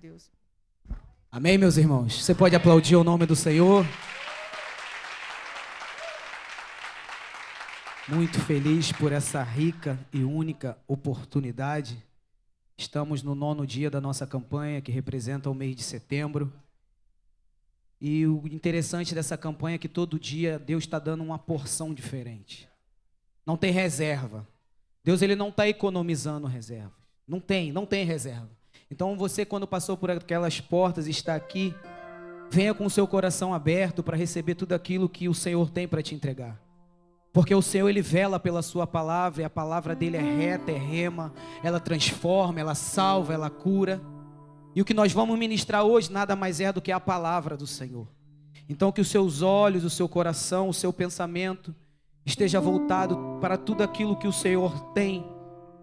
Deus. Amém, meus irmãos? Você pode aplaudir o nome do Senhor? Muito feliz por essa rica e única oportunidade. Estamos no 9º dia da nossa campanha, que representa o mês de setembro. E o interessante dessa campanha é que todo dia Deus está dando uma porção diferente. Não tem reserva. Deus ele não está economizando reserva. Não tem reserva. Então você, quando passou por aquelas portas e está aqui, venha com o seu coração aberto para receber tudo aquilo que o Senhor tem para te entregar. Porque o Senhor, Ele vela pela sua palavra, e a palavra dEle é reta, é rema, ela transforma, ela salva, ela cura. E o que nós vamos ministrar hoje nada mais é do que a palavra do Senhor. Então que os seus olhos, o seu coração, o seu pensamento esteja voltado para tudo aquilo que o Senhor tem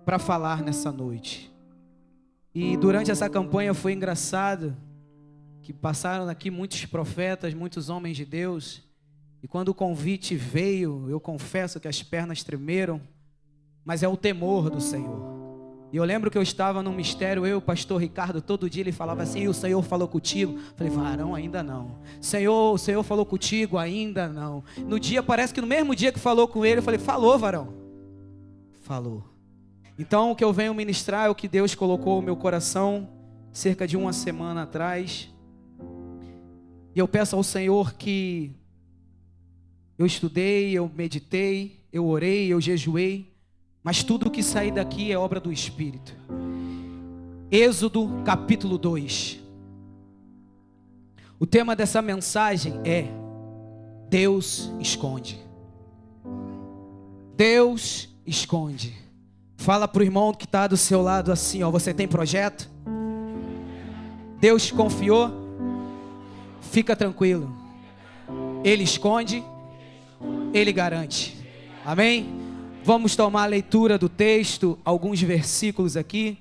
para falar nessa noite. E durante essa campanha foi engraçado que passaram aqui muitos profetas, muitos homens de Deus. E quando o convite veio, eu confesso que as pernas tremeram, mas é o temor do Senhor. E eu lembro que eu estava num mistério, eu, o pastor Ricardo, todo dia ele falava assim: e o Senhor falou contigo? Eu falei: varão, ainda não. Senhor, o Senhor falou contigo? Ainda não. No dia, parece que no mesmo dia que falou com ele, eu falei: falou, varão. Falou. Então o que eu venho ministrar é o que Deus colocou no meu coração cerca de uma semana atrás. E eu peço ao Senhor que eu estudei, eu meditei, eu orei, eu jejuei, mas tudo que sair daqui é obra do Espírito. Êxodo capítulo 2. O tema dessa mensagem é: Deus esconde. Deus esconde. Fala para o irmão que está do seu lado assim, ó: você tem projeto? Deus confiou? Fica tranquilo. Ele esconde, Ele garante. Amém? Vamos tomar a leitura do texto, alguns versículos aqui.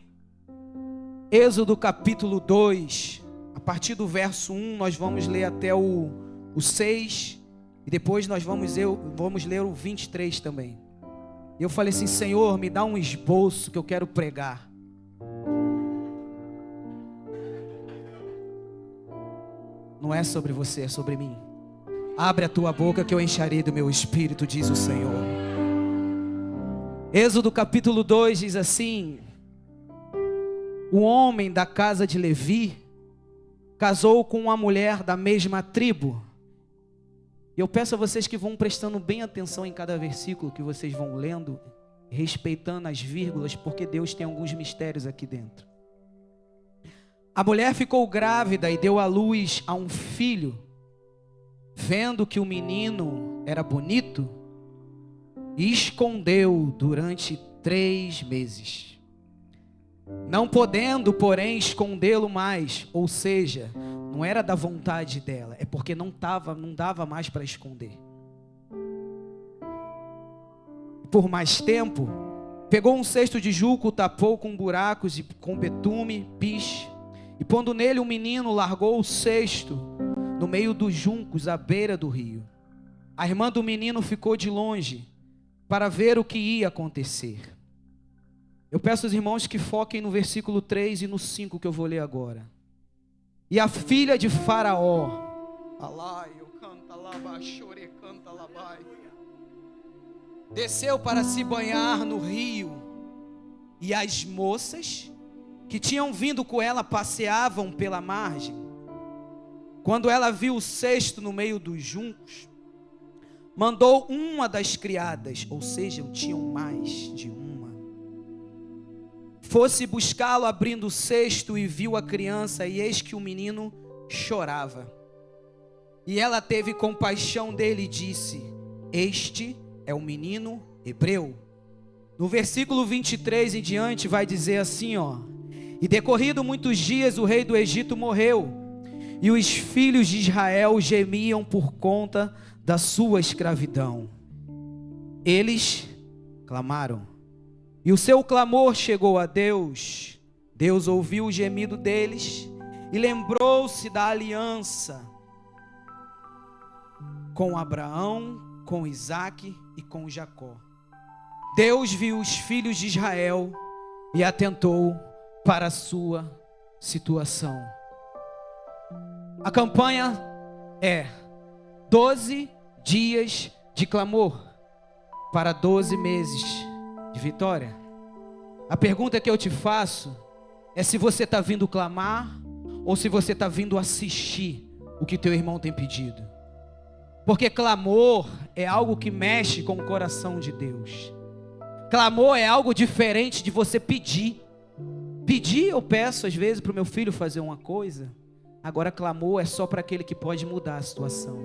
Êxodo capítulo 2, a partir do verso 1, nós vamos ler até o 6, e depois nós vamos ler o 23 também. E eu falei assim: Senhor, me dá um esboço que eu quero pregar. Não é sobre você, é sobre mim. Abre a tua boca que eu encherei do meu espírito, diz o Senhor. Êxodo capítulo 2 diz assim: um homem da casa de Levi casou com uma mulher da mesma tribo. Eu peço a vocês que vão prestando bem atenção em cada versículo que vocês vão lendo, respeitando as vírgulas, porque Deus tem alguns mistérios aqui dentro. A mulher ficou grávida e deu à luz a um filho. Vendo que o menino era bonito, escondeu durante 3 meses. Não podendo, porém, escondê-lo mais, ou seja, não era da vontade dela, é porque não dava mais para esconder. Por mais tempo, pegou um cesto de junco, tapou com buracos e com betume, piche, e pondo nele o menino, largou o cesto no meio dos juncos, à beira do rio. A irmã do menino ficou de longe para ver o que ia acontecer. Eu peço aos irmãos que foquem no versículo 3 e no 5 que eu vou ler agora. E a filha de Faraó desceu para se banhar no rio, e as moças que tinham vindo com ela passeavam pela margem. Quando ela viu o cesto no meio dos juncos, mandou uma das criadas, ou seja, tinham mais de uma, fosse buscá-lo, abrindo o cesto, e viu a criança, e eis que o menino chorava. E ela teve compaixão dele e disse: este é o menino hebreu. No versículo 23 em diante vai dizer assim, ó: e decorrido muitos dias, o rei do Egito morreu, e os filhos de Israel gemiam por conta da sua escravidão. Eles clamaram, e o seu clamor chegou a Deus. Deus ouviu o gemido deles e lembrou-se da aliança com Abraão, com Isaque e com Jacó. Deus viu os filhos de Israel e atentou para a sua situação. A campanha é 12 dias de clamor para 12 meses de vitória. A pergunta que eu te faço é se você está vindo clamar ou se você está vindo assistir o que teu irmão tem pedido. Porque clamor é algo que mexe com o coração de Deus. Clamor é algo diferente de você pedir. Pedir eu peço às vezes para o meu filho fazer uma coisa. Agora clamor é só para aquele que pode mudar a situação.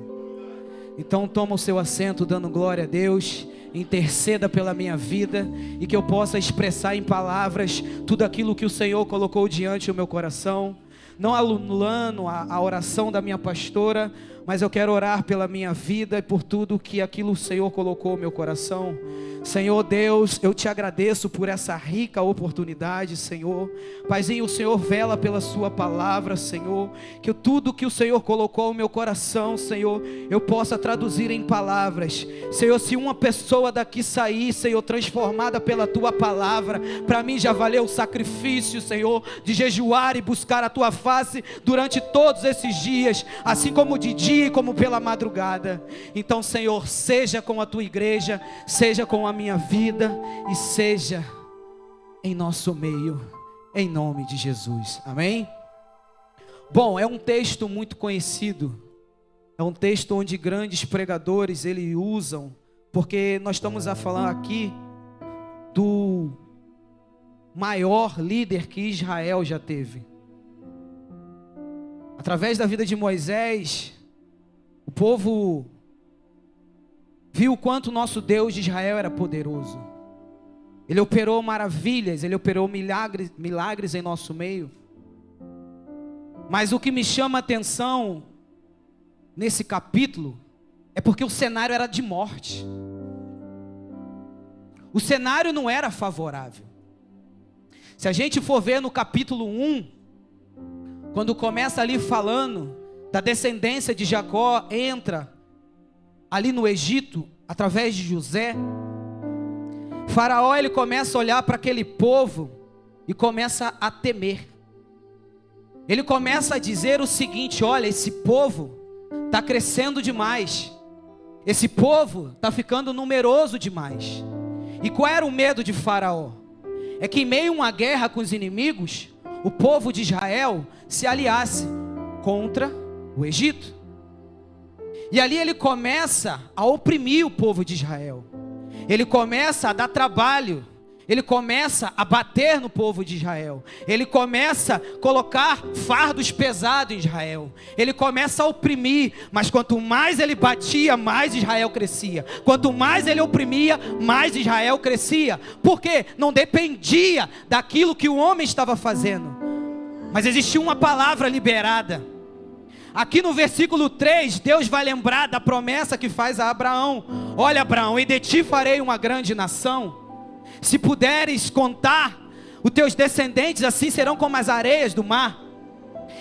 Então toma o seu assento dando glória a Deus. Interceda pela minha vida e que eu possa expressar em palavras tudo aquilo que o Senhor colocou diante do meu coração. Não anulando a oração da minha pastora, mas eu quero orar pela minha vida e por tudo que aquilo o Senhor colocou no meu coração. Senhor Deus, eu te agradeço por essa rica oportunidade, Senhor. Paizinho, o Senhor vela pela sua palavra, Senhor. Que tudo que o Senhor colocou no meu coração, Senhor, eu possa traduzir em palavras. Senhor, se uma pessoa daqui sair, Senhor, transformada pela tua palavra, para mim já valeu o sacrifício, Senhor, de jejuar e buscar a tua face durante todos esses dias, assim como de dia como pela madrugada. Então, Senhor, seja com a tua igreja, seja com a minha vida e seja em nosso meio, em nome de Jesus, amém? Bom, é um texto muito conhecido, é um texto onde grandes pregadores eles usam, porque nós estamos a falar aqui do maior líder que Israel já teve. Através da vida de Moisés, o povo viu o quanto o nosso Deus de Israel era poderoso. Ele operou maravilhas, ele operou milagres em nosso meio. Mas o que me chama a atenção nesse capítulo é porque o cenário era de morte. O cenário não era favorável. Se a gente for ver no capítulo 1, quando começa ali falando da descendência de Jacó, entra ali no Egito, através de José, Faraó ele começa a olhar para aquele povo e começa a temer. Ele começa a dizer o seguinte: olha, esse povo está crescendo demais, esse povo está ficando numeroso demais. E qual era o medo de Faraó? É que em meio a uma guerra com os inimigos, o povo de Israel se aliasse contra o Egito. E ali ele começa a oprimir o povo de Israel. Ele começa a dar trabalho. Ele começa a bater no povo de Israel. Ele começa a colocar fardos pesados em Israel. Ele começa a oprimir. Mas quanto mais ele batia, mais Israel crescia. Quanto mais ele oprimia, mais Israel crescia. Por quê? Não dependia daquilo que o homem estava fazendo. Mas existia uma palavra liberada. Aqui no versículo 3, Deus vai lembrar da promessa que faz a Abraão. Olha, Abraão, e de ti farei uma grande nação. Se puderes contar, os teus descendentes assim serão como as areias do mar.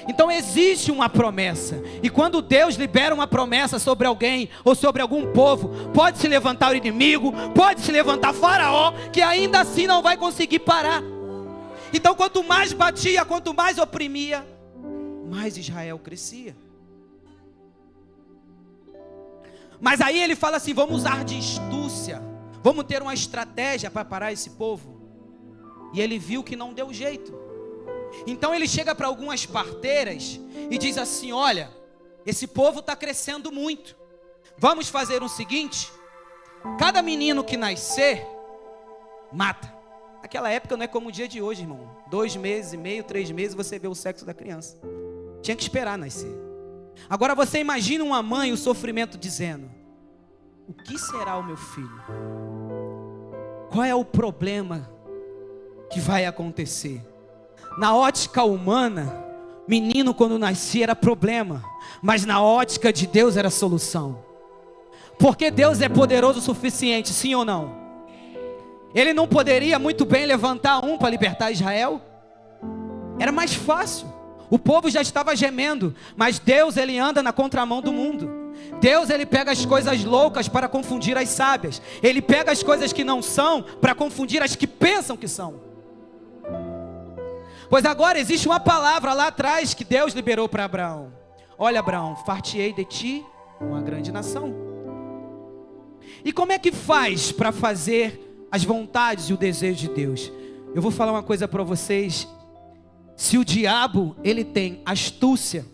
Então existe uma promessa. E quando Deus libera uma promessa sobre alguém ou sobre algum povo, pode se levantar o inimigo, pode se levantar Faraó, que ainda assim não vai conseguir parar. Então quanto mais batia, quanto mais oprimia, mais Israel crescia. Mas aí ele fala assim: vamos usar de astúcia, vamos ter uma estratégia para parar esse povo. E ele viu que não deu jeito. Então ele chega para algumas parteiras e diz assim: olha, esse povo está crescendo muito, vamos fazer o seguinte: cada menino que nascer, mata. Naquela época não é como o dia de hoje, irmão. 2 meses e meio, 3 meses, você vê o sexo da criança. Tinha que esperar nascer. Agora você imagina uma mãe, o sofrimento, dizendo: o que será o meu filho? Qual é o problema que vai acontecer? Na ótica humana, menino quando nascia era problema, mas na ótica de Deus era solução. Porque Deus é poderoso o suficiente, sim ou não? Ele não poderia muito bem levantar um para libertar Israel? Era mais fácil. O povo já estava gemendo, mas Deus ele anda na contramão do mundo. Deus ele pega as coisas loucas para confundir as sábias. Ele pega as coisas que não são para confundir as que pensam que são. Pois agora existe uma palavra lá atrás que Deus liberou para Abraão. Olha, Abraão, far-te-ei de ti uma grande nação. E como é que faz para fazer as vontades e o desejo de Deus? Eu vou falar uma coisa para vocês. Se o diabo, ele tem astúcia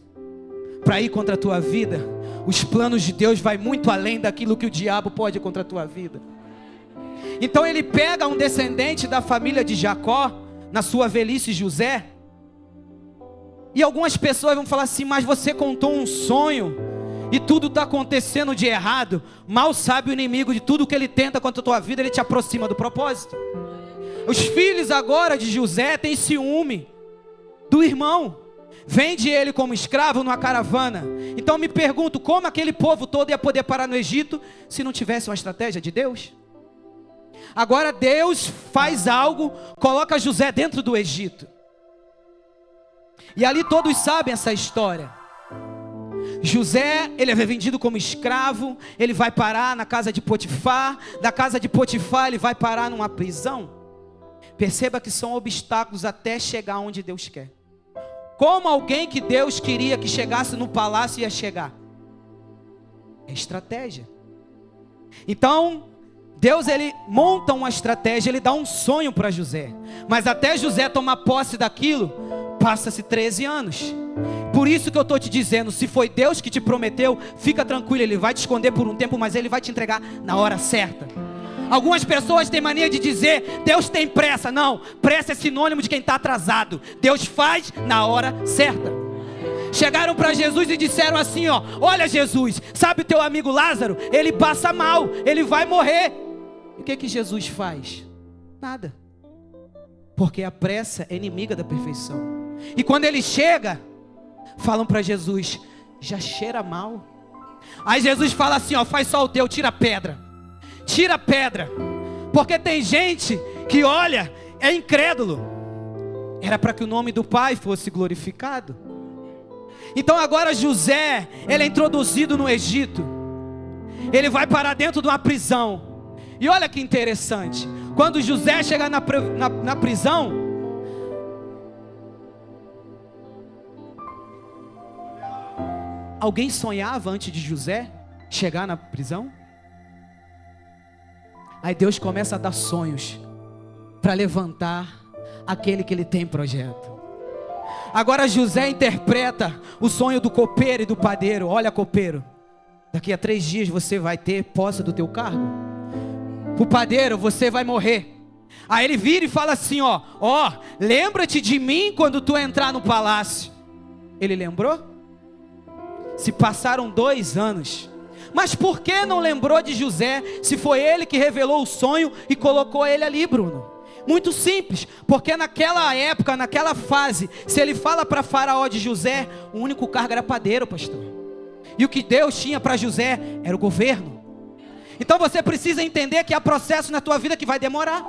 para ir contra a tua vida, os planos de Deus vai muito além daquilo que o diabo pode contra a tua vida. Então ele pega um descendente da família de Jacó, na sua velhice José, e algumas pessoas vão falar assim: mas você contou um sonho e tudo está acontecendo de errado. Mal sabe o inimigo, de tudo que ele tenta contra a tua vida, ele te aproxima do propósito. Os filhos agora de José têm ciúme do irmão, vende ele como escravo numa caravana. Então me pergunto, como aquele povo todo ia poder parar no Egito se não tivesse uma estratégia de Deus? Agora Deus faz algo, coloca José dentro do Egito, e ali todos sabem essa história. José, ele é vendido como escravo, ele vai parar na casa de Potifar, da casa de Potifar ele vai parar numa prisão. Perceba que são obstáculos até chegar onde Deus quer. Como alguém que Deus queria que chegasse no palácio ia chegar? É estratégia. Então, Deus, ele monta uma estratégia, ele dá um sonho para José. Mas até José tomar posse daquilo, passa-se 13 anos. Por isso que eu estou te dizendo, se foi Deus que te prometeu, fica tranquilo, ele vai te esconder por um tempo, mas ele vai te entregar na hora certa. Algumas pessoas têm mania de dizer: Deus tem pressa. Não, pressa é sinônimo de quem está atrasado. Deus faz na hora certa. Chegaram para Jesus e disseram assim: ó, olha Jesus, sabe o teu amigo Lázaro? Ele passa mal, ele vai morrer. E o que Jesus faz? Nada. Porque a pressa é inimiga da perfeição. E quando ele chega, falam para Jesus: já cheira mal. Aí Jesus fala assim: ó, faz só o teu, tira a pedra. Tira a pedra. Porque tem gente que olha, é incrédulo. Era para que o nome do Pai fosse glorificado. Então agora José, ele é introduzido no Egito. Ele vai parar dentro de uma prisão. E olha que interessante, quando José chega na prisão, alguém sonhava antes de José chegar na prisão? Aí Deus começa a dar sonhos para levantar aquele que ele tem projeto. Agora José interpreta o sonho do copeiro e do padeiro. Olha, copeiro, daqui a 3 dias você vai ter posse do teu cargo. O padeiro, você vai morrer. Aí ele vira e fala assim: ó, lembra-te de mim quando tu entrar no palácio. Ele lembrou? Se passaram 2 anos. Mas por que não lembrou de José, se foi ele que revelou o sonho e colocou ele ali, Bruno? Muito simples, porque naquela época, naquela fase, se ele fala para Faraó de José, o único cargo era padeiro, pastor. E o que Deus tinha para José era o governo. Então você precisa entender que há processo na tua vida que vai demorar.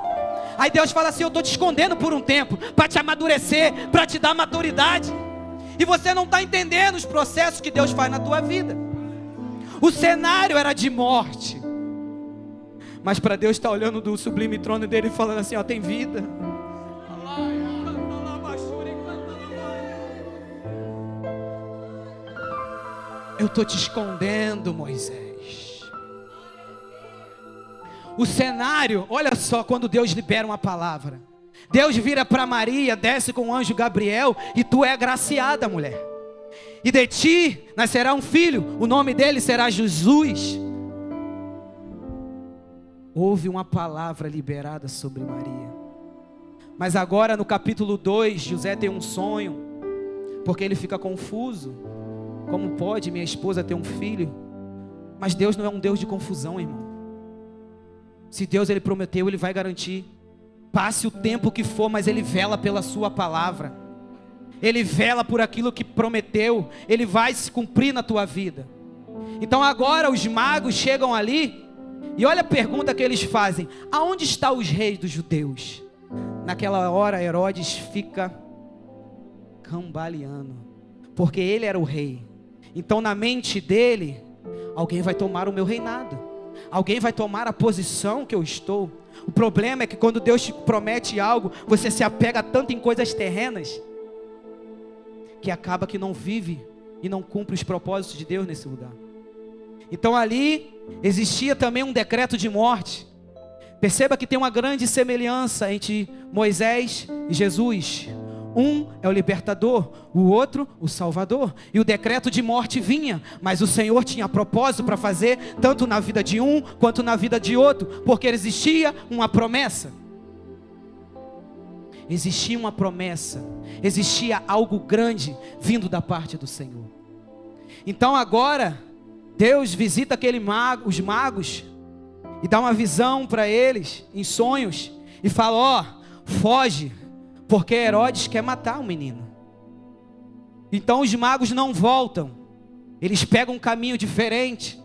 Aí Deus fala assim: eu estou te escondendo por um tempo, para te amadurecer, para te dar maturidade. E você não está entendendo os processos que Deus faz na tua vida. O cenário era de morte, mas para Deus está olhando do sublime trono dele e falando assim: ó, tem vida. Eu estou te escondendo, Moisés. O cenário, olha só, quando Deus libera uma palavra, Deus vira para Maria, desce com o anjo Gabriel, e tu é agraciada, mulher. E de ti nascerá um filho, o nome dele será Jesus. Houve uma palavra liberada sobre Maria. Mas agora no capítulo 2, José tem um sonho, porque ele fica confuso. Como pode minha esposa ter um filho? Mas Deus não é um Deus de confusão, irmão. Se Deus ele prometeu, ele vai garantir. Passe o tempo que for, mas ele vela pela sua palavra. Ele vela por aquilo que prometeu. Ele vai se cumprir na tua vida. Então agora os magos chegam ali, e olha a pergunta que eles fazem: aonde estão os reis dos judeus? Naquela hora Herodes fica cambaleando, porque ele era o rei. Então na mente dele, alguém vai tomar o meu reinado. alguém vai tomar a posição que eu estou. O problema é que quando Deus te promete algo, você se apega tanto em coisas terrenas, que acaba que não vive e não cumpre os propósitos de Deus nesse lugar. Então ali existia também um decreto de morte. Perceba que tem uma grande semelhança entre Moisés e Jesus. Um é o libertador, o outro o salvador. E o decreto de morte vinha, mas o Senhor tinha propósito para fazer tanto na vida de um quanto na vida de outro, porque existia uma promessa. Existia uma promessa, existia algo grande vindo da parte do Senhor. Então agora Deus visita os magos e dá uma visão para eles em sonhos e fala: ó, foge, porque Herodes quer matar o menino. Então os magos não voltam, eles pegam um caminho diferente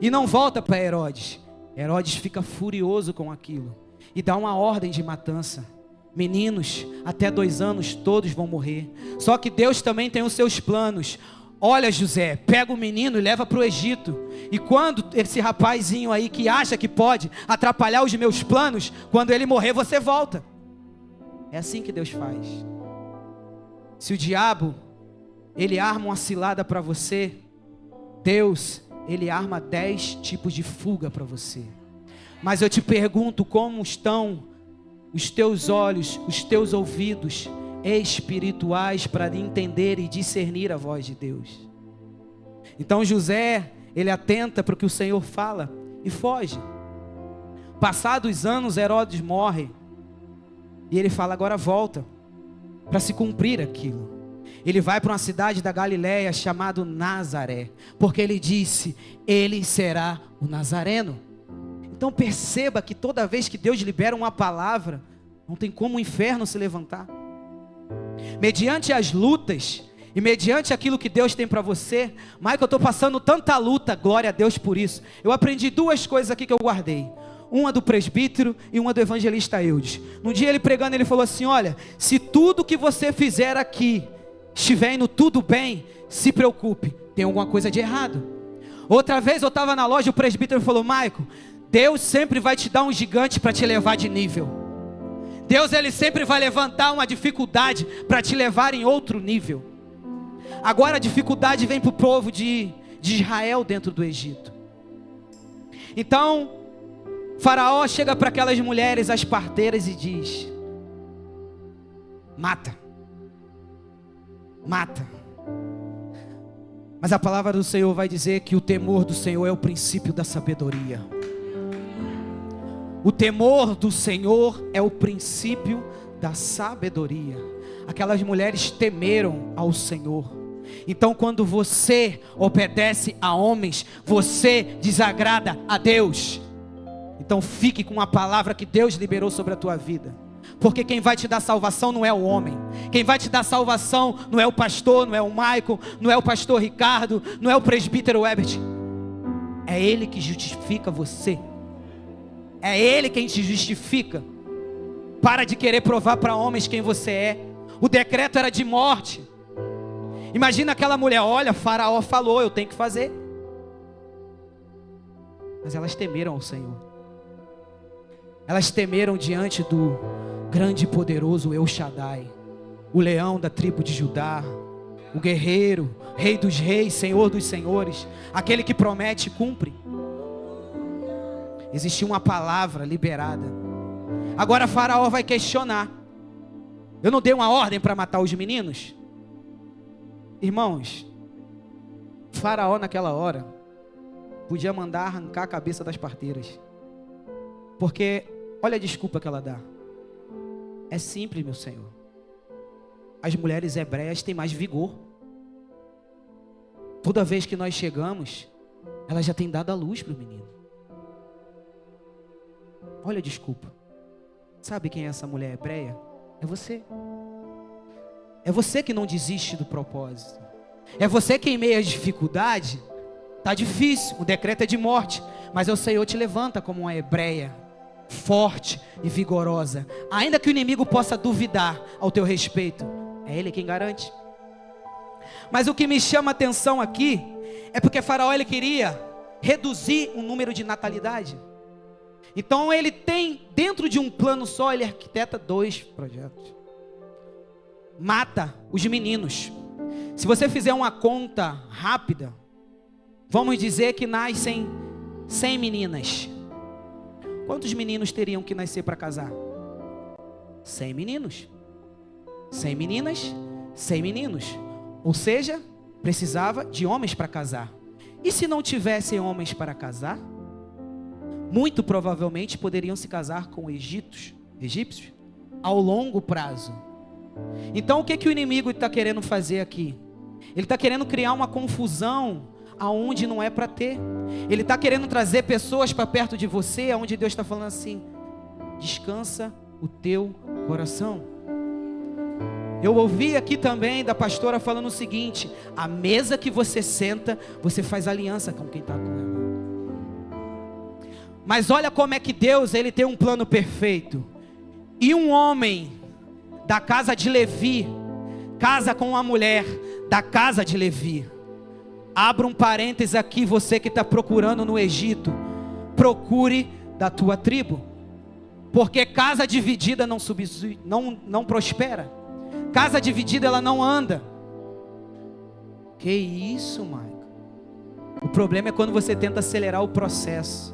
e não voltam para Herodes. Herodes fica furioso com aquilo e dá uma ordem de matança. Meninos até 2 anos todos vão morrer. Só que Deus também tem os seus planos. Olha, José, pega o menino e leva para o Egito. E quando esse rapazinho aí que acha que pode atrapalhar os meus planos, quando ele morrer você volta. É assim que Deus faz. Se o diabo, ele arma uma cilada para você, Deus, ele arma 10 tipos de fuga para você. Mas eu te pergunto, como estão os teus olhos, os teus ouvidos espirituais para entender e discernir a voz de Deus? Então José, ele atenta para o que o Senhor fala e foge. Passados anos, Herodes morre. E ele fala: agora volta, para se cumprir aquilo. Ele vai para uma cidade da Galileia chamada Nazaré, porque ele disse: ele será o Nazareno. Então perceba que toda vez que Deus libera uma palavra, não tem como o inferno se levantar. Mediante as lutas e mediante aquilo que Deus tem para você, Michael, eu estou passando tanta luta, glória a Deus por isso. Eu aprendi 2 coisas aqui que eu guardei. Uma do presbítero e uma do evangelista Eudes. No dia ele pregando, ele falou assim: olha, se tudo que você fizer aqui estiver indo tudo bem, se preocupe, tem alguma coisa de errado. Outra vez eu estava na loja, o presbítero falou: Michael, Deus sempre vai te dar um gigante para te levar de nível. Deus, ele sempre vai levantar uma dificuldade para te levar em outro nível. Agora a dificuldade vem para o povo de Israel dentro do Egito. Então Faraó chega para aquelas mulheres, as parteiras, e diz: mata, mata. Mas a palavra do Senhor vai dizer que o temor do Senhor é o princípio da sabedoria. O temor do Senhor é o princípio da sabedoria. Aquelas mulheres temeram ao Senhor. Então quando você obedece a homens, você desagrada a Deus. Então fique com a palavra que Deus liberou sobre a tua vida. Porque quem vai te dar salvação não é o homem. Quem vai te dar salvação não é o pastor, não é o Michael, não é o pastor Ricardo, não é o presbítero Herbert. É Ele que justifica você. É Ele quem te justifica. Para de querer provar para homens quem você é. O decreto era de morte. Imagina aquela mulher: olha, Faraó falou, eu tenho que fazer. Mas elas temeram ao Senhor. Elas temeram diante do grande e poderoso El Shaddai, o leão da tribo de Judá, o guerreiro, rei dos reis, senhor dos senhores, aquele que promete e cumpre. Existia uma palavra liberada. Agora Faraó vai questionar: eu não dei uma ordem para matar os meninos? Irmãos, Faraó naquela hora podia mandar arrancar a cabeça das parteiras. Porque olha a desculpa que ela dá: é simples, meu Senhor, as mulheres hebreias têm mais vigor. Toda vez que nós chegamos, ela já tem dado a luz para o menino. Olha a desculpa. Sabe quem é essa mulher hebreia? É você. É você que não desiste do propósito. É você que em meio à dificuldade, está difícil, o decreto é de morte, mas o Senhor te levanta como uma hebreia, forte e vigorosa. Ainda que o inimigo possa duvidar ao teu respeito, é Ele quem garante. Mas o que me chama a atenção aqui é porque Faraó, ele queria reduzir o número de natalidade. Então ele tem, dentro de um plano só, ele arquiteta 2 projetos. Mata os meninos. Se você fizer uma conta rápida, vamos dizer que nascem 100 meninas. Quantos meninos teriam que nascer para casar? 100 meninos. 100 meninas, 100 meninos. Ou seja, precisava de homens para casar. E se não tivessem homens para casar, muito provavelmente poderiam se casar com egípcios ao longo prazo. Então o que o inimigo está querendo fazer aqui? Ele está querendo criar uma confusão aonde não é para ter. Ele está querendo trazer pessoas para perto de você, aonde Deus está falando assim: descansa o teu coração. Eu ouvi aqui também da pastora falando o seguinte: a mesa que você senta, você faz aliança com quem está com ela. Mas olha como é que Deus, ele tem um plano perfeito. E um homem da casa de Levi casa com uma mulher da casa de Levi. Abra um parênteses aqui, você que está procurando no Egito, procure da tua tribo, porque casa dividida não prospera. Casa dividida ela não anda. Que isso, Maico? O problema é quando você tenta acelerar o processo.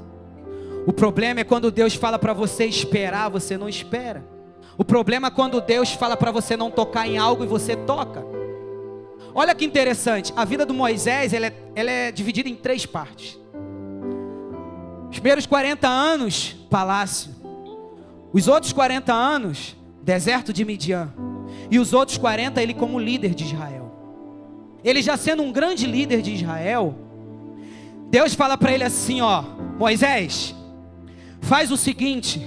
O problema é quando Deus fala para você esperar, você não espera. O problema é quando Deus fala para você não tocar em algo e você toca. Olha que interessante, a vida do Moisés, ela é dividida em 3 partes. Os primeiros 40 anos, palácio. Os outros 40 anos, deserto de Midian. E os outros 40, ele como líder de Israel. Ele já sendo um grande líder de Israel, Deus fala para ele assim, ó: Moisés, faz o seguinte,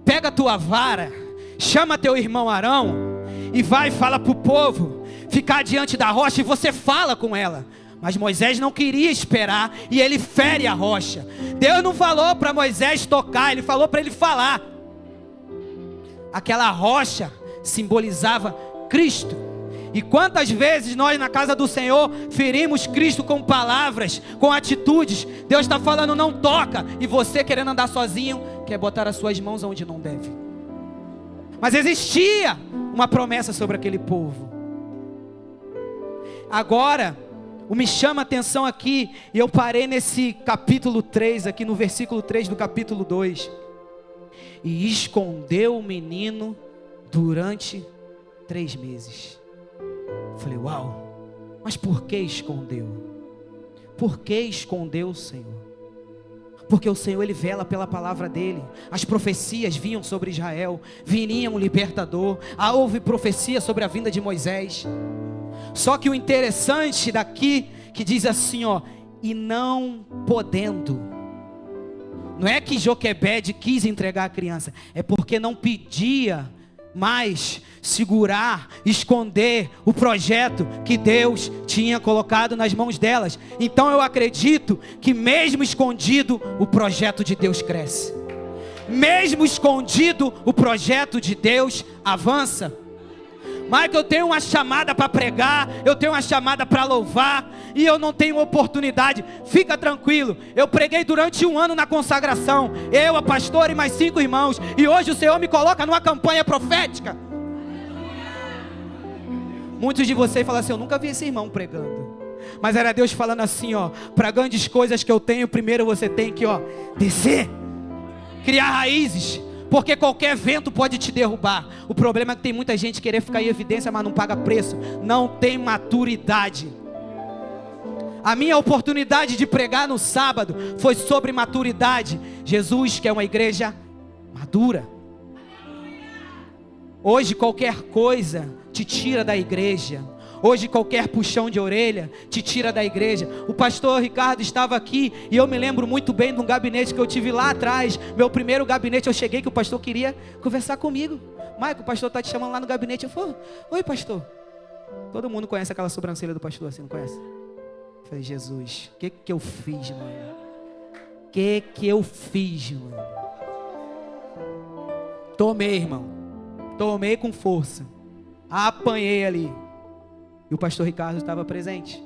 pega a tua vara, chama teu irmão Arão, e vai e fala para o povo ficar diante da rocha, e você fala com ela. Mas Moisés não queria esperar, e ele fere a rocha. Deus não falou para Moisés tocar, ele falou para ele falar. Aquela rocha simbolizava Cristo. E quantas vezes nós na casa do Senhor ferimos Cristo com palavras, com atitudes. Deus está falando não toca, e você querendo andar sozinho, quer botar as suas mãos onde não deve. Mas existia uma promessa sobre aquele povo. Agora, o me chama a atenção aqui, e eu parei nesse capítulo 3, aqui no versículo 3 do capítulo 2. E escondeu o menino durante 3 meses. Falei, uau, mas por que escondeu? Por que escondeu o Senhor? Porque o Senhor, ele vela pela palavra dele. As profecias vinham sobre Israel, viria um libertador. Houve profecia sobre a vinda de Moisés. Só que o interessante daqui, que diz assim, ó: e não podendo. Não é que Joquebede quis entregar a criança, é porque não podia mais segurar, esconder o projeto que Deus tinha colocado nas mãos delas. Então eu acredito que mesmo escondido, o projeto de Deus cresce. Mesmo escondido, o projeto de Deus avança. Mas eu tenho uma chamada para pregar, eu tenho uma chamada para louvar, e eu não tenho oportunidade. Fica tranquilo, eu preguei durante 1 ano na consagração, eu, a pastora e mais 5 irmãos, e hoje o Senhor me coloca numa campanha profética. Muitos de vocês falam assim: eu nunca vi esse irmão pregando. Mas era Deus falando assim, ó: para grandes coisas que eu tenho, primeiro você tem que, ó, descer, criar raízes. Porque qualquer vento pode te derrubar. O problema é que tem muita gente querer ficar em evidência, mas não paga preço. Não tem maturidade. A minha oportunidade de pregar no sábado foi sobre maturidade. Jesus quer uma igreja madura. Hoje qualquer coisa te tira da igreja. Hoje qualquer puxão de orelha te tira da igreja. O pastor Ricardo estava aqui, e eu me lembro muito bem de um gabinete que eu tive lá atrás. Meu primeiro gabinete, eu cheguei que o pastor queria conversar comigo. Maico, o pastor está te chamando lá no gabinete. Eu falei: oi, pastor. Todo mundo conhece aquela sobrancelha do pastor, assim, não conhece? Eu falei: Jesus, o que eu fiz, mano? O que eu fiz, mano? Tomei, irmão. Tomei com força. Apanhei ali. E o pastor Ricardo estava presente.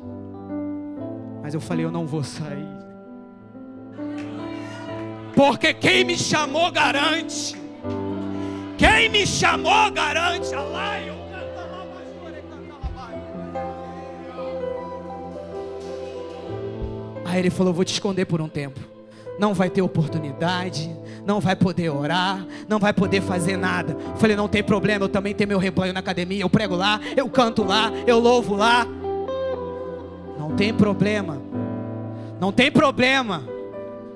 Mas eu falei: eu não vou sair. Porque quem me chamou garante. Quem me chamou garante. Aí ele falou: vou te esconder por um tempo. Não vai ter oportunidade, não vai poder orar, não vai poder fazer nada. Falei: não tem problema, eu também tenho meu rebanho na academia. Eu prego lá, eu canto lá, eu louvo lá. Não tem problema. Não tem problema.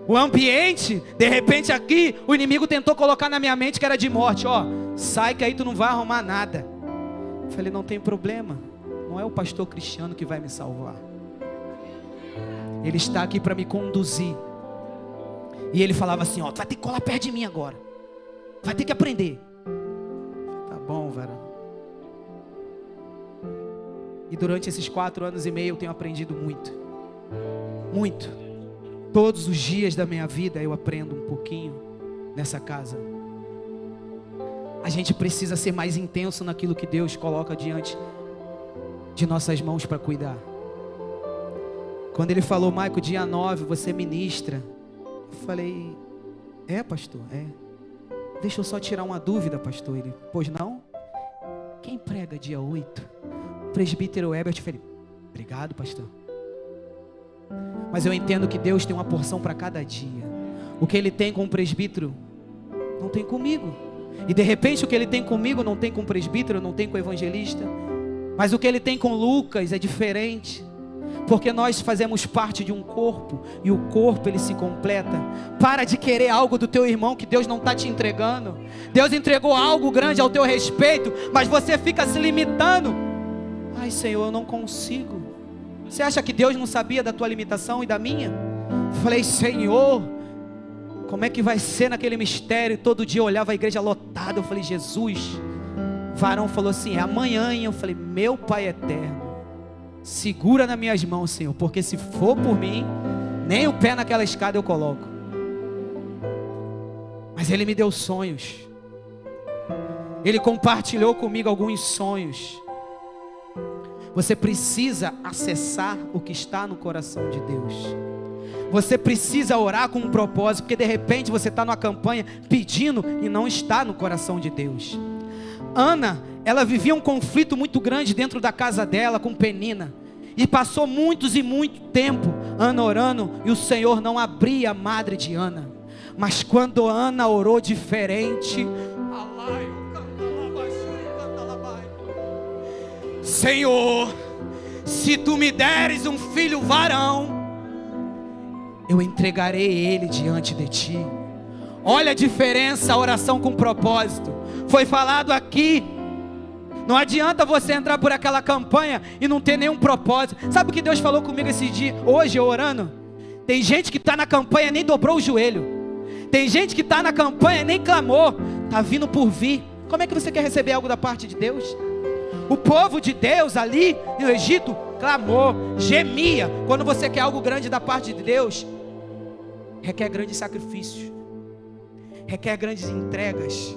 O ambiente, de repente aqui, o inimigo tentou colocar na minha mente que era de morte. Ó, sai que aí tu não vai arrumar nada. Falei: não tem problema. Não é o pastor Cristiano que vai me salvar. Ele está aqui para me conduzir. E ele falava assim: ó, tu vai ter que colar perto de mim agora. Vai ter que aprender. Tá bom, varão. E durante esses 4 anos e meio eu tenho aprendido muito. Muito. Todos os dias da minha vida eu aprendo um pouquinho nessa casa. A gente precisa ser mais intenso naquilo que Deus coloca diante de nossas mãos para cuidar. Quando ele falou: Maico, dia 9 você ministra. Eu falei: é, pastor, é. Deixa eu só tirar uma dúvida, pastor. Ele: pois não? Quem prega dia 8? O presbítero Herbert. Eu falei: obrigado, pastor. Mas eu entendo que Deus tem uma porção para cada dia. O que Ele tem com o presbítero não tem comigo. E de repente o que Ele tem comigo não tem com o presbítero, não tem com o evangelista. Mas o que Ele tem com Lucas é diferente. Porque nós fazemos parte de um corpo. E o corpo ele se completa. Para de querer algo do teu irmão que Deus não está te entregando. Deus entregou algo grande ao teu respeito, mas você fica se limitando. Ai, Senhor, eu não consigo. Você acha que Deus não sabia da tua limitação e da minha? Falei: Senhor, como é que vai ser naquele mistério? Todo dia eu olhava a igreja lotada. Eu falei: Jesus. O varão falou assim: é amanhã. E eu falei: meu Pai eterno, segura nas minhas mãos, Senhor, porque se for por mim, nem o pé naquela escada eu coloco. Mas Ele me deu sonhos. Ele compartilhou comigo alguns sonhos. Você precisa acessar o que está no coração de Deus. Você precisa orar com um propósito, porque de repente você está numa campanha pedindo e não está no coração de Deus. Ana, ela vivia um conflito muito grande dentro da casa dela com Penina. E passou muito tempo Ana orando, e o Senhor não abria a madre de Ana. Mas quando Ana orou diferente, Senhor, se tu me deres um filho varão, eu entregarei ele diante de ti. Olha a diferença, a oração com propósito. Foi falado aqui. Não adianta você entrar por aquela campanha e não ter nenhum propósito. Sabe o que Deus falou comigo esse dia, hoje eu orando? Tem gente que está na campanha e nem dobrou o joelho. Tem gente que está na campanha e nem clamou. Está vindo por vir. Como é que você quer receber algo da parte de Deus? O povo de Deus ali no Egito clamou, gemia. Quando você quer algo grande da parte de Deus, requer grandes sacrifícios, requer grandes entregas,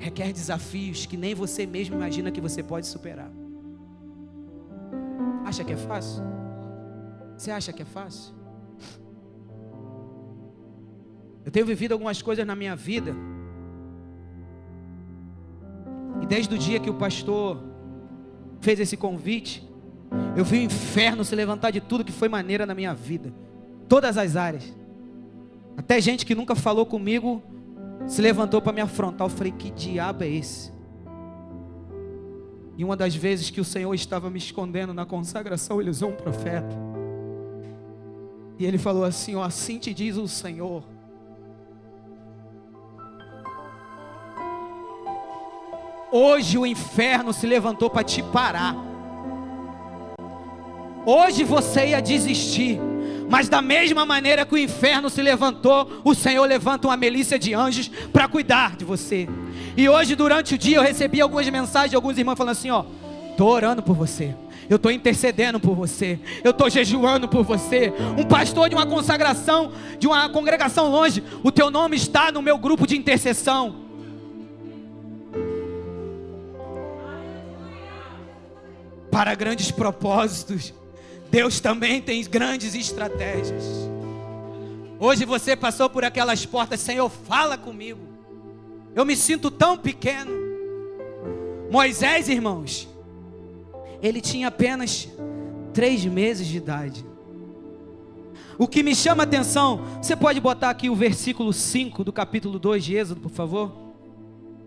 requer desafios que nem você mesmo imagina que você pode superar. Acha que é fácil? Você acha que é fácil? Eu tenho vivido algumas coisas na minha vida, e desde o dia que o pastor fez esse convite, eu vi o inferno se levantar de tudo que foi maneira na minha vida. Todas as áreas. Até gente que nunca falou comigo se levantou para me afrontar. Eu falei: que diabo é esse? E uma das vezes que o Senhor estava me escondendo na consagração, Ele usou um profeta. E ele falou assim: ó, assim te diz o Senhor. Hoje o inferno se levantou para te parar. Hoje você ia desistir, mas da mesma maneira que o inferno se levantou, o Senhor levanta uma milícia de anjos para cuidar de você. E hoje durante o dia eu recebi algumas mensagens de alguns irmãos falando assim: ó, estou orando por você, eu estou intercedendo por você, eu estou jejuando por você. Um pastor de uma consagração, de uma congregação longe, o teu nome está no meu grupo de intercessão. Para grandes propósitos, Deus também tem grandes estratégias. Hoje você passou por aquelas portas, Senhor, fala comigo. Eu me sinto tão pequeno. Moisés, irmãos, ele tinha apenas 3 meses de idade. O que me chama a atenção, você pode botar aqui o versículo 5 do capítulo 2 de Êxodo, por favor?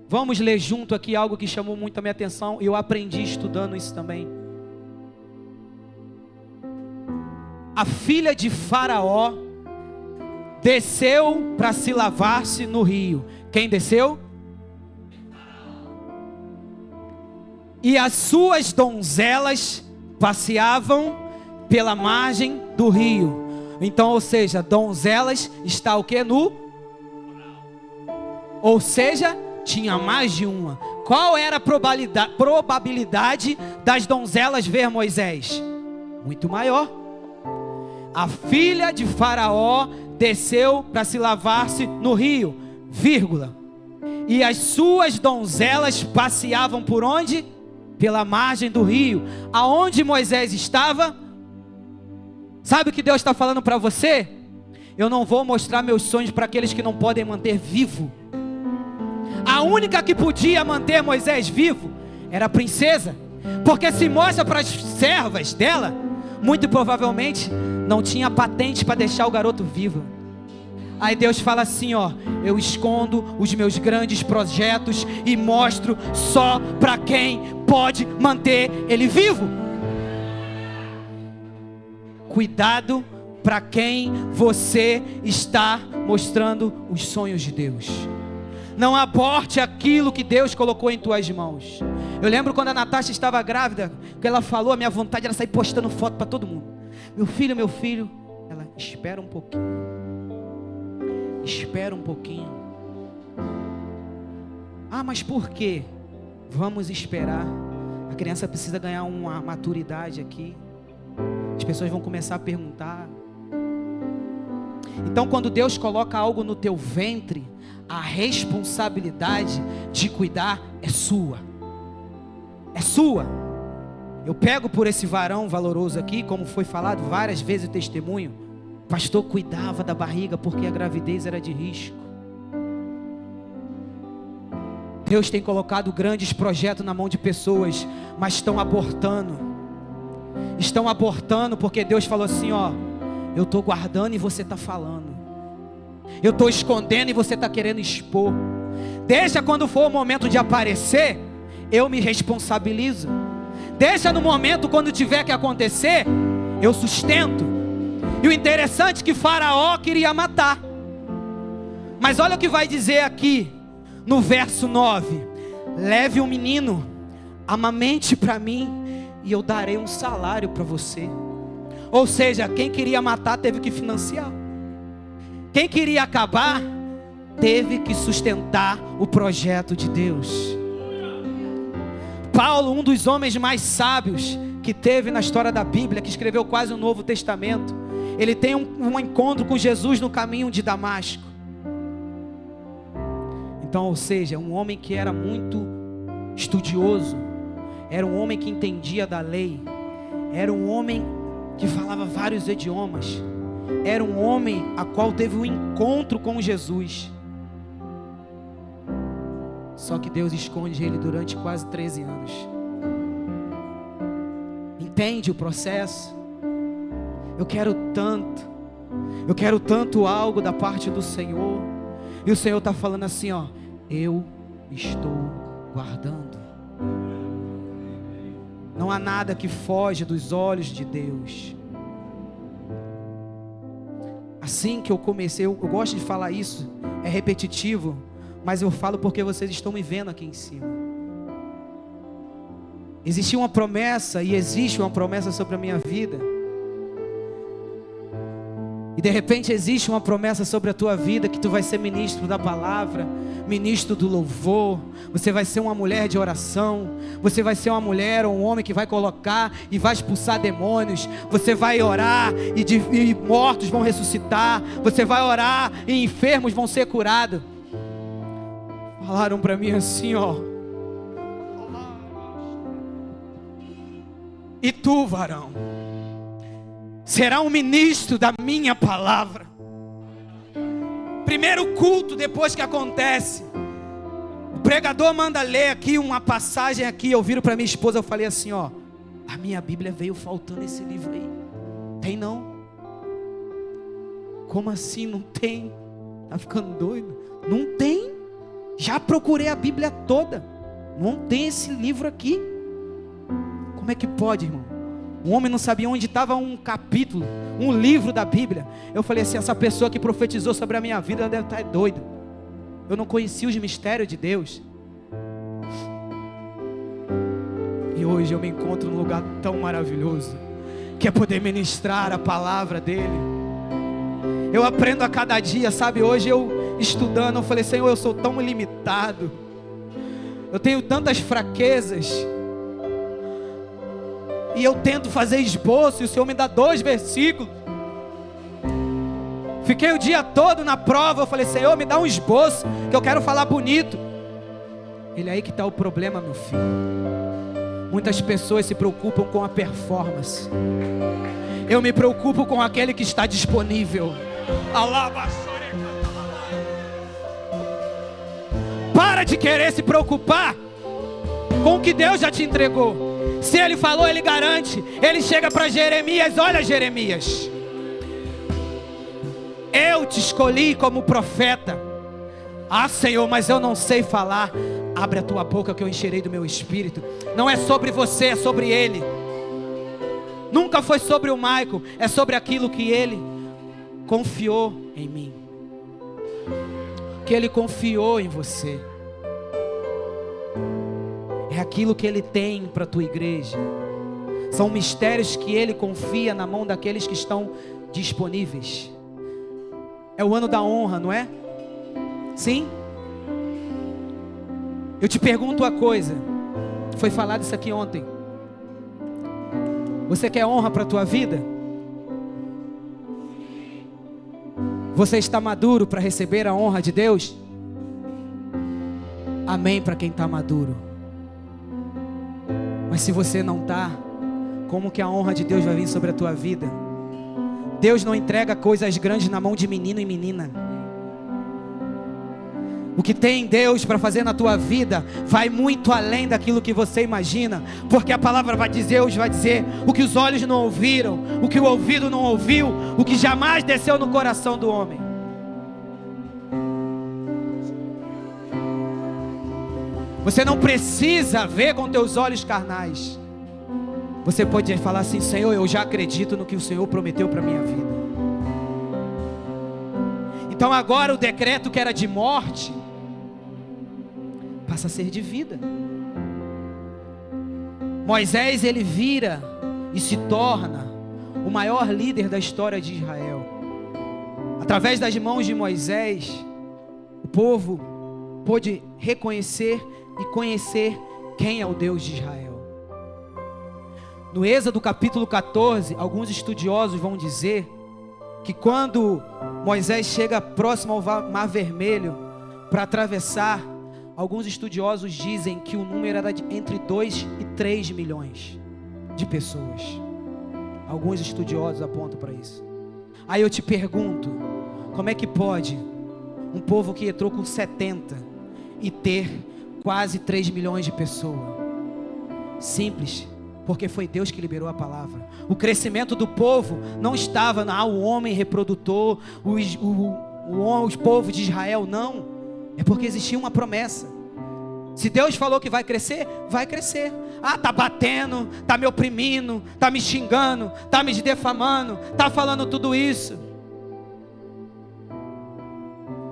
Vamos ler junto aqui algo que chamou muito a minha atenção e eu aprendi estudando isso também. A filha de Faraó desceu para se lavar-se no rio. Quem desceu? E as suas donzelas passeavam pela margem do rio. Então, ou seja, donzelas está o que? No? Ou seja, tinha mais de uma. Qual era a probabilidade das donzelas ver Moisés? Muito maior. A filha de Faraó desceu para se lavar-se no rio, vírgula. E as suas donzelas passeavam por onde? Pela margem do rio. Aonde Moisés estava? Sabe o que Deus está falando para você? Eu não vou mostrar meus sonhos para aqueles que não podem manter vivo. A única que podia manter Moisés vivo era a princesa, porque se mostra para as servas dela, muito provavelmente não tinha patente para deixar o garoto vivo. Aí Deus fala assim, ó: eu escondo os meus grandes projetos e mostro só para quem pode manter ele vivo. Cuidado para quem você está mostrando os sonhos de Deus. Não aborte aquilo que Deus colocou em tuas mãos. Eu lembro quando a Natasha estava grávida, que ela falou, a minha vontade era sair postando foto para todo mundo. Meu filho. Ela, espera um pouquinho. Espera um pouquinho. Ah, mas por quê? Vamos esperar. A criança precisa ganhar uma maturidade aqui. As pessoas vão começar a perguntar. Então, quando Deus coloca algo no teu ventre, a responsabilidade de cuidar é sua. É sua. Eu pego por esse varão valoroso aqui, como foi falado várias vezes o testemunho. O pastor cuidava da barriga porque a gravidez era de risco. Deus tem colocado grandes projetos na mão de pessoas, mas estão abortando. Estão abortando porque Deus falou assim, ó: eu estou guardando e você está falando. Eu estou escondendo e você está querendo expor. Deixa quando for o momento de aparecer, eu me responsabilizo. Deixa no momento quando tiver que acontecer, eu sustento. E o interessante é que Faraó queria matar. Mas olha o que vai dizer aqui no verso 9: leve um menino, amamente para mim, e eu darei um salário para você. Ou seja, quem queria matar teve que financiar. Quem queria acabar teve que sustentar o projeto de Deus. Paulo, um dos homens mais sábios que teve na história da Bíblia, que escreveu quase o Novo Testamento, ele tem um encontro com Jesus no caminho de Damasco. Então, ou seja, um homem que era muito estudioso, era um homem que entendia da lei, era um homem que falava vários idiomas, era um homem a qual teve um encontro com Jesus. Só que Deus esconde ele durante quase 13 anos. Entende o processo? Eu quero tanto algo da parte do Senhor. E o Senhor está falando assim, ó: eu estou guardando. Não há nada que foge dos olhos de Deus. Assim que eu comecei, eu gosto de falar isso, é repetitivo, mas eu falo porque vocês estão me vendo aqui em cima. Existia uma promessa e existe uma promessa sobre a minha vida. E de repente existe uma promessa sobre a tua vida, que tu vai ser ministro da palavra, ministro do louvor, você vai ser uma mulher de oração, você vai ser uma mulher ou um homem que vai colocar e vai expulsar demônios, você vai orar e mortos vão ressuscitar, você vai orar e enfermos vão ser curados. Falaram para mim assim, ó: e tu, varão, será um ministro da minha palavra. Primeiro culto, depois que acontece, o pregador manda ler aqui uma passagem aqui. Eu viro para minha esposa, eu falei assim, ó, a minha Bíblia veio faltando esse livro aí. Tem não? Como assim não tem? Tá ficando doido? Não tem. Já procurei a Bíblia toda. Não tem esse livro aqui. Como é que pode, irmão? O homem não sabia onde estava um capítulo, um livro da Bíblia. Eu falei assim, essa pessoa que profetizou sobre a minha vida, ela deve estar doida. Eu não conhecia os mistérios de Deus. E hoje eu me encontro num lugar tão maravilhoso, que é poder ministrar a palavra dele. Eu aprendo a cada dia, sabe? Hoje eu estudando, eu falei, Senhor, eu sou tão limitado. Eu tenho tantas fraquezas. E eu tento fazer esboço, e o Senhor me dá 2 versículos. Fiquei o dia todo na prova, eu falei, Senhor, me dá um esboço, que eu quero falar bonito. Ele, aí que está o problema, meu filho. Muitas pessoas se preocupam com a performance. Eu me preocupo com aquele que está disponível. Para de querer se preocupar com o que Deus já te entregou. Se Ele falou, Ele garante. Ele chega para Jeremias, olha Jeremias, eu te escolhi como profeta. Ah, Senhor, mas eu não sei falar. Abre a tua boca que eu encherei do meu espírito. Não é sobre você, é sobre Ele. Nunca foi sobre o Michael, é sobre aquilo que Ele confiou em mim, que Ele confiou em você. É aquilo que Ele tem para a tua igreja. São mistérios que Ele confia na mão daqueles que estão disponíveis. É o ano da honra, não é? Sim? Eu te pergunto uma coisa. Foi falado isso aqui ontem. Você quer honra para a tua vida? Você está maduro para receber a honra de Deus? Amém para quem está maduro. Mas se você não está, como que a honra de Deus vai vir sobre a tua vida? Deus não entrega coisas grandes na mão de menino e menina. O que tem em Deus para fazer na tua vida vai muito além daquilo que você imagina, porque a palavra vai dizer, Deus vai dizer, o que os olhos não ouviram, o que o ouvido não ouviu, o que jamais desceu no coração do homem. Você não precisa ver com teus olhos carnais. Você pode falar assim, Senhor, eu já acredito no que o Senhor prometeu para a minha vida. Então agora o decreto que era de morte passa a ser de vida. Moisés, ele vira e se torna o maior líder da história de Israel. Através das mãos de Moisés, o povo pôde reconhecer e conhecer quem é o Deus de Israel. No Êxodo capítulo 14, alguns estudiosos vão dizer que quando Moisés chega próximo ao Mar Vermelho para atravessar, alguns estudiosos dizem que o número era entre 2 e 3 milhões de pessoas. Alguns estudiosos apontam para isso. Aí eu te pergunto, como é que pode um povo que entrou com 70 e ter quase 3 milhões de pessoas? Simples, porque foi Deus que liberou a palavra. O crescimento do povo não estava o homem reprodutor, os povos de Israel, não. É porque existia uma promessa. Se Deus falou que vai crescer, vai crescer. Ah, tá batendo, tá me oprimindo, tá me xingando, tá me defamando, tá falando tudo isso.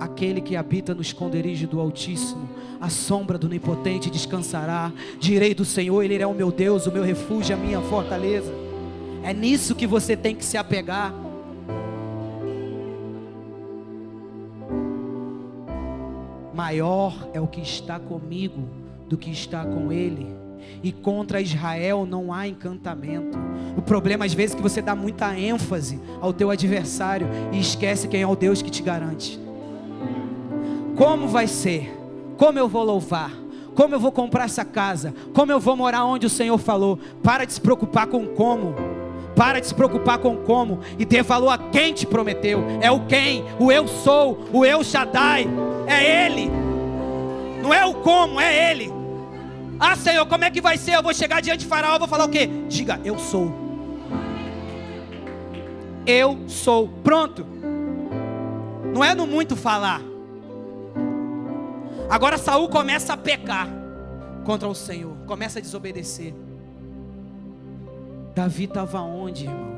Aquele que habita no esconderijo do Altíssimo, a sombra do Onipotente descansará. Direi do Senhor, Ele é o meu Deus, o meu refúgio, a minha fortaleza. É nisso que você tem que se apegar. Maior é o que está comigo do que está com ele. E contra Israel não há encantamento. O problema às vezes é que você dá muita ênfase ao teu adversário e esquece quem é o Deus que te garante. Como vai ser? Como eu vou louvar? Como eu vou comprar essa casa? Como eu vou morar onde o Senhor falou? Para de se preocupar com como. Para de se preocupar com como e dê valor a quem te prometeu. É o quem, o eu sou, o El Shaddai. É Ele. Não é o como, é Ele. Ah, Senhor, como é que vai ser? Eu vou chegar diante de Faraó, vou falar o quê? Diga, eu sou. Eu sou. Pronto. Não é no muito falar. Agora Saul começa a pecar contra o Senhor. Começa a desobedecer. Davi estava onde, irmão?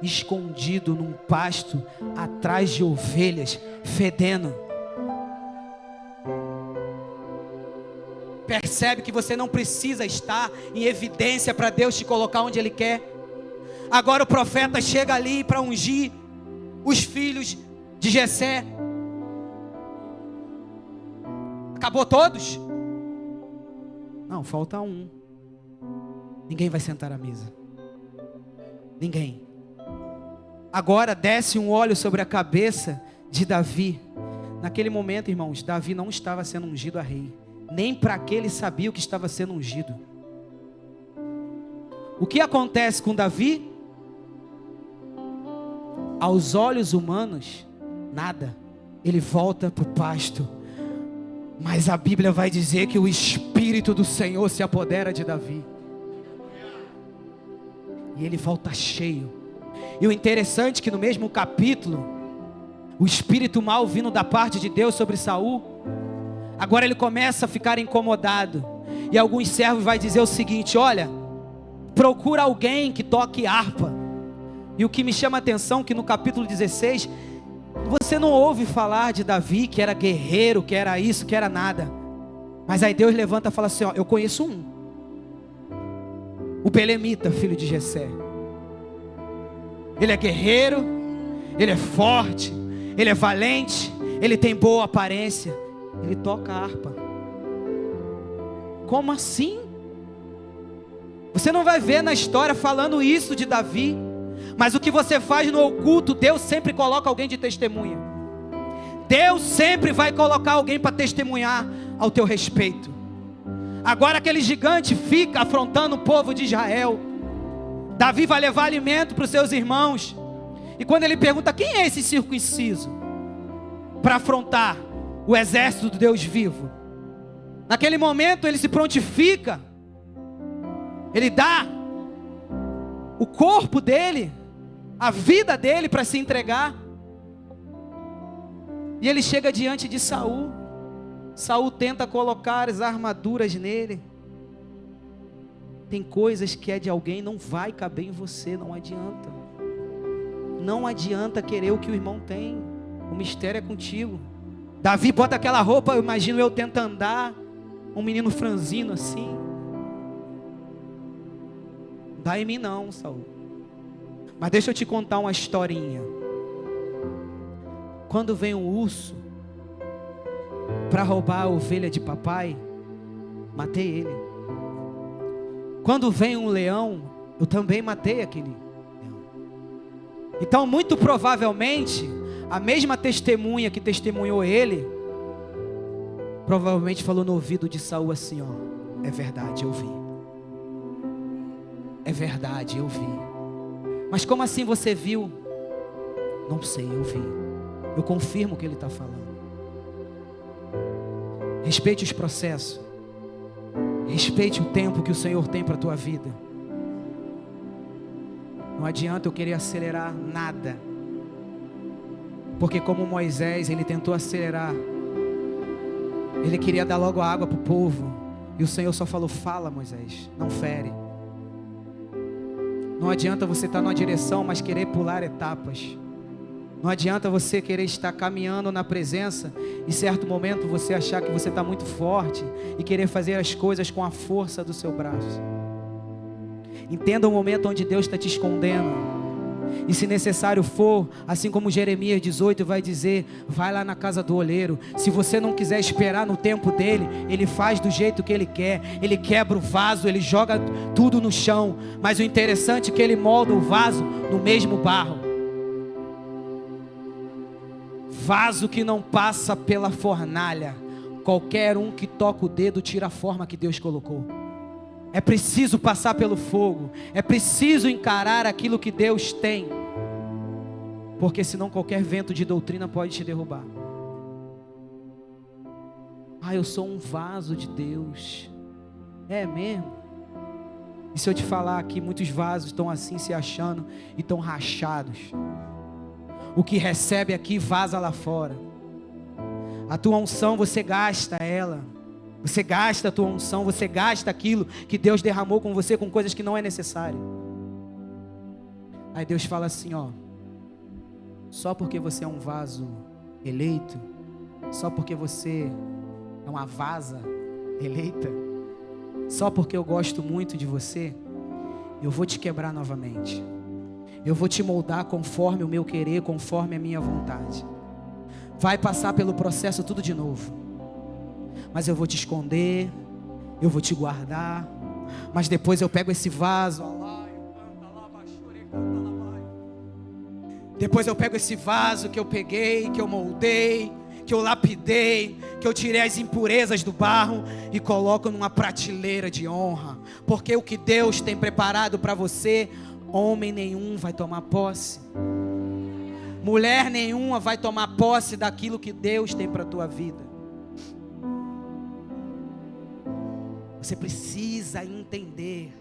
Escondido num pasto, atrás de ovelhas, fedendo. Percebe que você não precisa estar em evidência para Deus te colocar onde Ele quer. Agora o profeta chega ali para ungir os filhos de Jessé. Acabou todos? Não, falta um. Ninguém vai sentar à mesa. Ninguém. Agora desce um óleo sobre a cabeça de Davi. Naquele momento, irmãos, Davi não estava sendo ungido a rei. Nem para que ele sabia o que estava sendo ungido. O que acontece com Davi? Aos olhos humanos, nada. Ele volta para o pasto. Mas a Bíblia vai dizer que o Espírito do Senhor se apodera de Davi. E ele volta cheio. E o interessante é que no mesmo capítulo, o espírito mal vindo da parte de Deus sobre Saul, agora ele começa a ficar incomodado. E alguns servos vai dizer o seguinte: olha, procura alguém que toque harpa. E o que me chama a atenção é que no capítulo 16, você não ouve falar de Davi, que era guerreiro, que era isso, que era nada. Mas aí Deus levanta e fala assim: ó, eu conheço um. O Belemita, filho de Jessé. Ele é guerreiro, ele é forte, ele é valente, ele tem boa aparência, ele toca harpa. Como assim? Você não vai ver na história falando isso de Davi. Mas o que você faz no oculto, Deus sempre coloca alguém de testemunha. Deus sempre vai colocar alguém para testemunhar ao teu respeito. Agora aquele gigante fica afrontando o povo de Israel. Davi vai levar alimento para os seus irmãos. E quando ele pergunta: quem é esse circunciso? Para afrontar o exército do Deus vivo. Naquele momento ele se prontifica. Ele dá o corpo dele, a vida dele para se entregar. E ele chega diante de Saul. Saul tenta colocar as armaduras nele. Tem coisas que é de alguém, não vai caber em você, não adianta. Não adianta querer o que o irmão tem. O mistério é contigo. Davi bota aquela roupa, eu imagino eu tento andar, um menino franzino assim. Não dá em mim não, Saul. Mas deixa eu te contar uma historinha. Quando vem um urso para roubar a ovelha de papai, matei ele. Quando vem um leão, eu também matei aquele leão. Então muito provavelmente a mesma testemunha que testemunhou ele, provavelmente falou no ouvido de Saul assim: ó, é verdade, eu vi. É verdade, eu vi. Mas como assim você viu? Não sei, eu vi. Eu confirmo o que ele está falando. Respeite os processos. Respeite o tempo que o Senhor tem para a tua vida. Não adianta eu querer acelerar nada. Porque como Moisés, ele tentou acelerar. Ele queria dar logo a água para o povo. E o Senhor só falou: fala, Moisés, não fere. Não adianta você estar numa direção, mas querer pular etapas. Não adianta você querer estar caminhando na presença e em certo momento você achar que você está muito forte e querer fazer as coisas com a força do seu braço. Entenda o momento onde Deus está te escondendo. E se necessário for, assim como Jeremias 18 vai dizer, vai lá na casa do oleiro. Se você não quiser esperar no tempo dele, ele faz do jeito que ele quer. Ele quebra o vaso, ele joga tudo no chão. Mas o interessante é que ele molda o vaso no mesmo barro. Vaso que não passa pela fornalha, qualquer um que toca o dedo tira a forma que Deus colocou. É preciso passar pelo fogo. É preciso encarar aquilo que Deus tem. Porque senão qualquer vento de doutrina pode te derrubar. Eu sou um vaso de Deus. É mesmo? E se eu te falar que muitos vasos estão assim se achando e estão rachados? O que recebe aqui vaza lá fora. A tua unção você gasta ela. Você gasta a tua unção, você gasta aquilo que Deus derramou com você com coisas que não é necessário. Aí Deus fala assim, só porque você é um vaso eleito, só porque você é uma vasa eleita, só porque eu gosto muito de você, eu vou te quebrar novamente. Eu vou te moldar conforme o meu querer, conforme a minha vontade. Vai passar pelo processo tudo de novo. Mas eu vou te esconder, eu vou te guardar. Mas depois eu pego esse vaso. Depois eu pego esse vaso que eu peguei, que eu moldei, que eu lapidei, que eu tirei as impurezas do barro e coloco numa prateleira de honra. Porque o que Deus tem preparado para você, homem nenhum vai tomar posse. Mulher nenhuma vai tomar posse daquilo que Deus tem para a tua vida. Você precisa entender.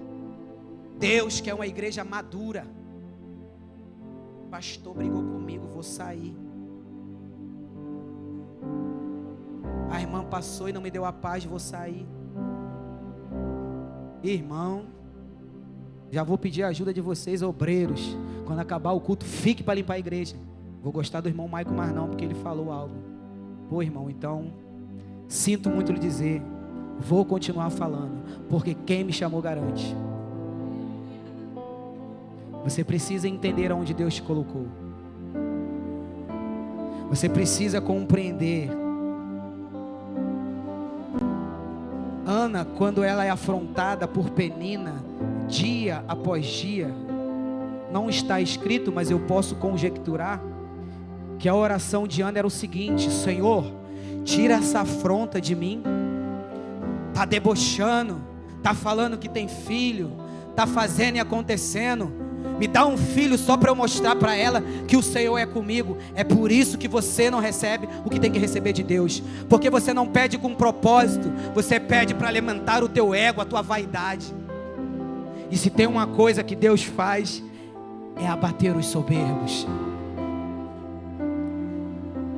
Deus quer uma igreja madura. O pastor brigou comigo, vou sair. A irmã passou e não me deu a paz, vou sair. Irmão, já vou pedir a ajuda de vocês, obreiros. Quando acabar o culto, fique para limpar a igreja. Vou gostar do irmão Maico mais não, porque ele falou algo. Pô, irmão, então, sinto muito lhe dizer, vou continuar falando, porque quem me chamou garante. Você precisa entender aonde Deus te colocou. Você precisa compreender. Ana, quando ela é afrontada por Penina, dia após dia, não está escrito, mas eu posso conjecturar, que a oração de Ana era o seguinte: Senhor, tira essa afronta de mim. Está debochando, está falando que tem filho, está fazendo e acontecendo. Me dá um filho só para eu mostrar para ela que o Senhor é comigo. É por isso que você não recebe o que tem que receber de Deus. Porque você não pede com propósito, você pede para alimentar o teu ego, a tua vaidade. E se tem uma coisa que Deus faz, é abater os soberbos.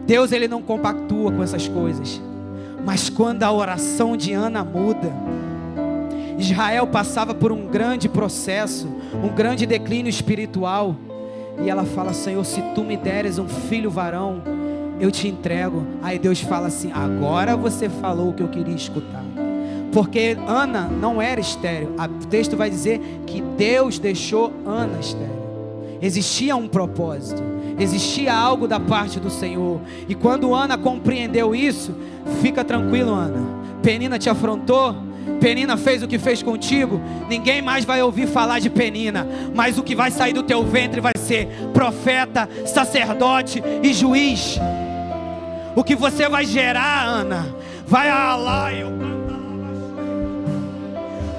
Deus, ele não compactua com essas coisas. Mas quando a oração de Ana muda, Israel passava por um grande processo, um grande declínio espiritual, e ela fala: Senhor, se tu me deres um filho varão, eu te entrego. Aí Deus fala assim: agora você falou o que eu queria escutar. Porque Ana não era estéril. O texto vai dizer que Deus deixou Ana estéril. Existia um propósito, existia algo da parte do Senhor. E quando Ana compreendeu isso, fica tranquilo, Ana. Penina te afrontou, Penina fez o que fez contigo, ninguém mais vai ouvir falar de Penina, mas o que vai sair do teu ventre vai ser profeta, sacerdote e juiz. O que você vai gerar, Ana, vai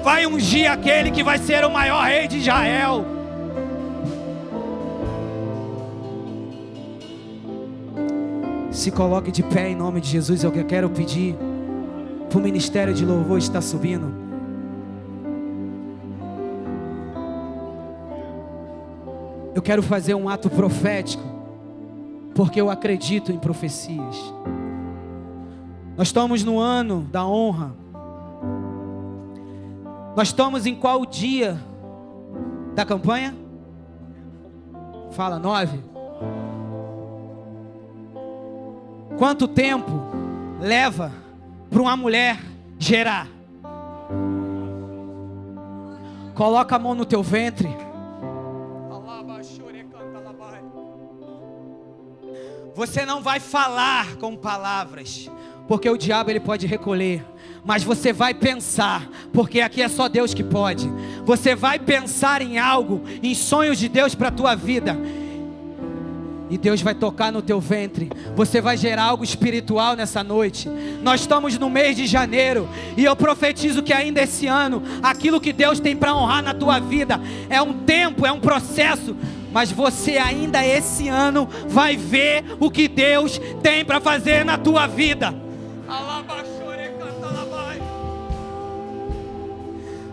vai ungir aquele que vai ser o maior rei de Israel. Se coloque de pé em nome de Jesus. Eu quero pedir para o ministério de louvor estar subindo. Eu quero fazer um ato profético, porque eu acredito em profecias. Nós estamos no ano da honra. Nós estamos em qual dia da campanha? Fala, 9. Quanto tempo leva para uma mulher gerar? Coloca a mão no teu ventre. Você não vai falar com palavras, porque o diabo ele pode recolher. Mas você vai pensar, porque aqui é só Deus que pode. Você vai pensar em algo, em sonhos de Deus para a tua vida. E Deus vai tocar no teu ventre. Você vai gerar algo espiritual nessa noite. Nós estamos no mês de janeiro. E eu profetizo que ainda esse ano, aquilo que Deus tem para honrar na tua vida, é um tempo, é um processo. Mas você ainda esse ano vai ver o que Deus tem para fazer na tua vida.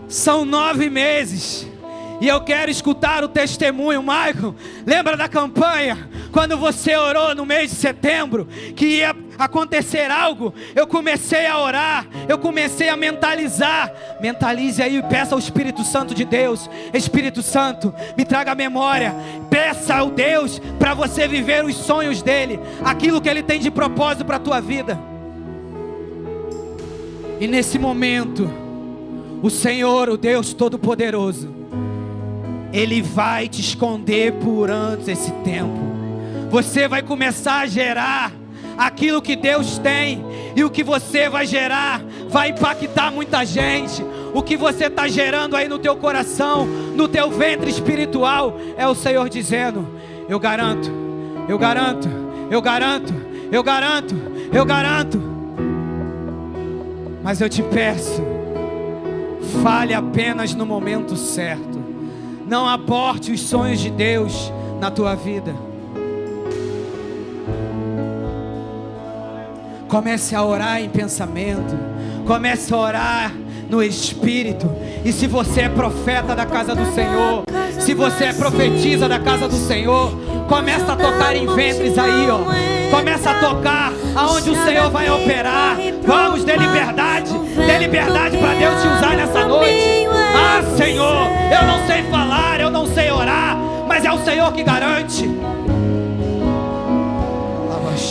São 9 meses. E eu quero escutar o testemunho, Michael. Lembra da campanha? Quando você orou no mês de setembro, que ia acontecer algo, eu comecei a orar, eu comecei a mentalizar. Mentalize aí e peça ao Espírito Santo de Deus. Espírito Santo, me traga a memória. Peça ao Deus para você viver os sonhos dele, aquilo que ele tem de propósito para a tua vida. E nesse momento, o Senhor, o Deus Todo-Poderoso, Ele vai te esconder por antes esse tempo. Você vai começar a gerar aquilo que Deus tem. E o que você vai gerar vai impactar muita gente. O que você está gerando aí no teu coração, no teu ventre espiritual, é o Senhor dizendo: eu garanto, eu garanto, eu garanto, eu garanto, eu garanto. Mas eu te peço, fale apenas no momento certo. Não aborte os sonhos de Deus na tua vida. Comece a orar em pensamento. Comece a orar no Espírito. E se você é profeta da casa do Senhor, se você é profetisa da casa do Senhor, começa a tocar em ventres aí, ó. Começa a tocar aonde o Senhor vai operar. Vamos, dê liberdade para Deus te usar nessa noite. Ah, Senhor, eu não sei falar, eu não sei orar, mas é o Senhor que garante. É você.